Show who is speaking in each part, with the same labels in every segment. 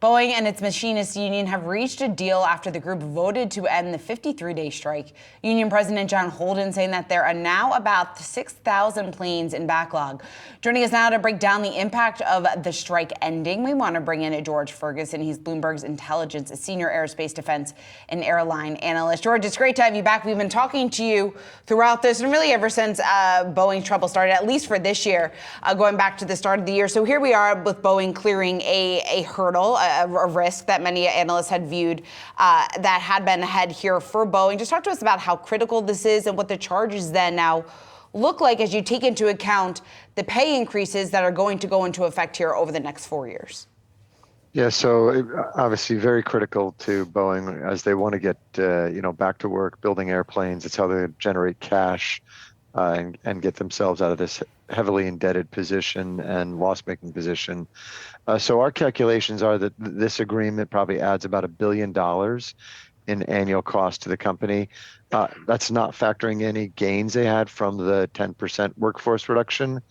Speaker 1: Boeing and its machinists union have reached a deal after the group voted to end the 53-day strike. Union President John Holden saying that there are now about 6,000 planes in backlog. Joining us now to break down the impact of the strike ending, we want to bring in George Ferguson. He's Bloomberg's intelligence, senior aerospace defense and airline analyst. George, it's great to have you back. We've been talking to you throughout this and really ever since Boeing's trouble started, at least for this year, going back to the start of the year. So here we are with Boeing clearing a hurdle, a risk that many analysts had viewed that had been ahead here for Boeing. Just talk to us about how critical this is and what the charges then now look like as you take into account the pay increases that are going to go into effect here over the next 4 years.
Speaker 2: Yeah, so obviously very critical to Boeing as they want to get back to work building airplanes. It's how they generate cash and get themselves out of this heavily indebted position and loss-making position. So our calculations are that this agreement probably adds about $1 billion in annual cost to the company. That's not factoring any gains they had from the 10% workforce reduction.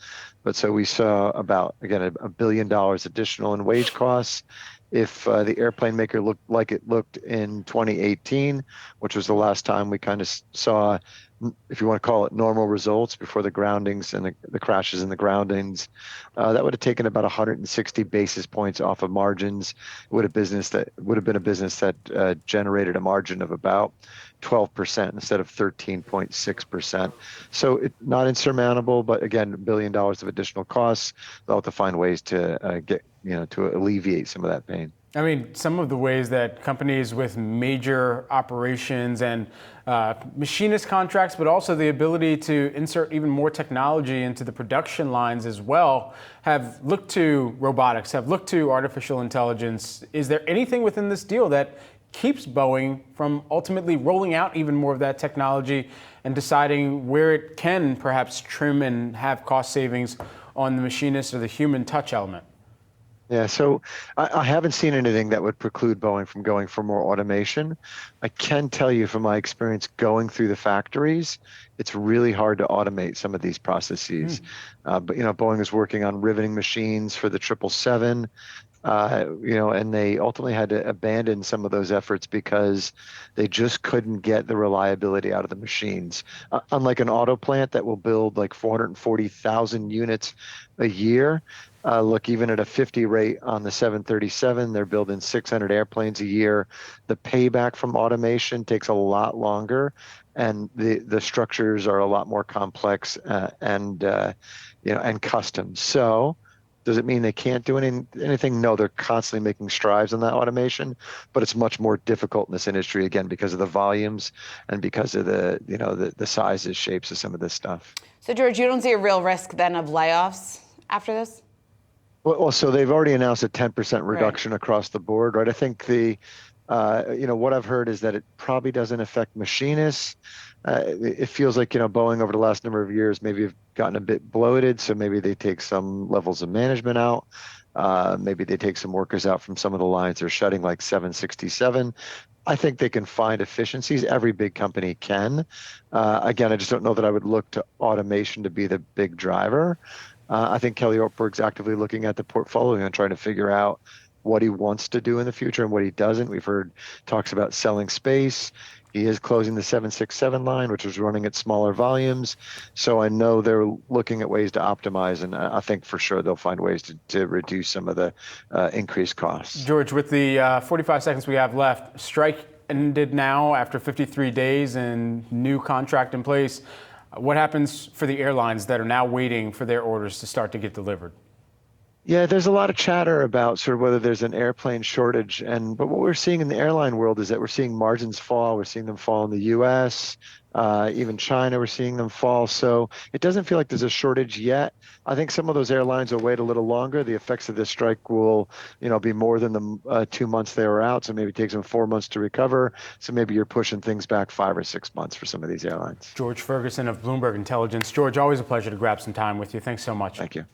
Speaker 2: But so we saw about, again, $1 billion additional in wage costs. If the airplane maker looked like it looked in 2018, which was the last time we kind of saw, if you want to call it normal results before the groundings and the crashes and the groundings, that would have taken about 160 basis points off of margins. It would have been a business that generated a margin of about 12% instead of 13.6%. So it's not insurmountable, but again, $1 billion of additional costs. They'll have to find ways to to alleviate some of that pain.
Speaker 3: I mean, some of the ways that companies with major operations and machinist contracts, but also the ability to insert even more technology into the production lines as well, have looked to robotics, have looked to artificial intelligence. Is there anything within this deal that keeps Boeing from ultimately rolling out even more of that technology and deciding where it can perhaps trim and have cost savings on the machinist or the human touch element?
Speaker 2: Yeah, so I haven't seen anything that would preclude Boeing from going for more automation. I can tell you from my experience going through the factories, it's really hard to automate some of these processes. But Boeing is working on riveting machines for the 777. And they ultimately had to abandon some of those efforts because they just couldn't get the reliability out of the machines. Unlike an auto plant that will build like 440,000 units a year, look, even at a 50 rate on the 737, they're building 600 airplanes a year. The payback from automation takes a lot longer, and the structures are a lot more complex and custom. So does it mean they can't do anything? No, they're constantly making strides on that automation, but it's much more difficult in this industry, again, because of the volumes and because of the sizes, shapes of some of this stuff.
Speaker 1: So, George, you don't see a real risk then of layoffs after this?
Speaker 2: Well, so they've already announced a 10% reduction across the board, right? I think what I've heard is that it probably doesn't affect machinists. It feels like, Boeing over the last number of years maybe have gotten a bit bloated, so maybe they take some levels of management out. Maybe they take some workers out from some of the lines they're shutting, like 767. I think they can find efficiencies. Every big company can. Again, I just don't know that I would look to automation to be the big driver. I think Kelly Ortberg's actively looking at the portfolio and trying to figure out what he wants to do in the future and what he doesn't. We've heard talks about selling space. He is closing the 767 line, which was running at smaller volumes. So I know they're looking at ways to optimize, and I think for sure they'll find ways to reduce some of the increased costs.
Speaker 3: George, with the 45 seconds we have left, strike ended now after 53 days and new contract in place. What happens for the airlines that are now waiting for their orders to start to get delivered?
Speaker 2: Yeah, there's a lot of chatter about sort of whether there's an airplane shortage, but what we're seeing in the airline world is that we're seeing margins fall. We're seeing them fall in the U.S., even China. We're seeing them fall. So it doesn't feel like there's a shortage yet. I think some of those airlines will wait a little longer. The effects of this strike will, be more than the 2 months they were out. So maybe it takes them 4 months to recover. So maybe you're pushing things back 5 or 6 months for some of these airlines.
Speaker 3: George Ferguson of Bloomberg Intelligence. George, always a pleasure to grab some time with you. Thanks so much.
Speaker 2: Thank you.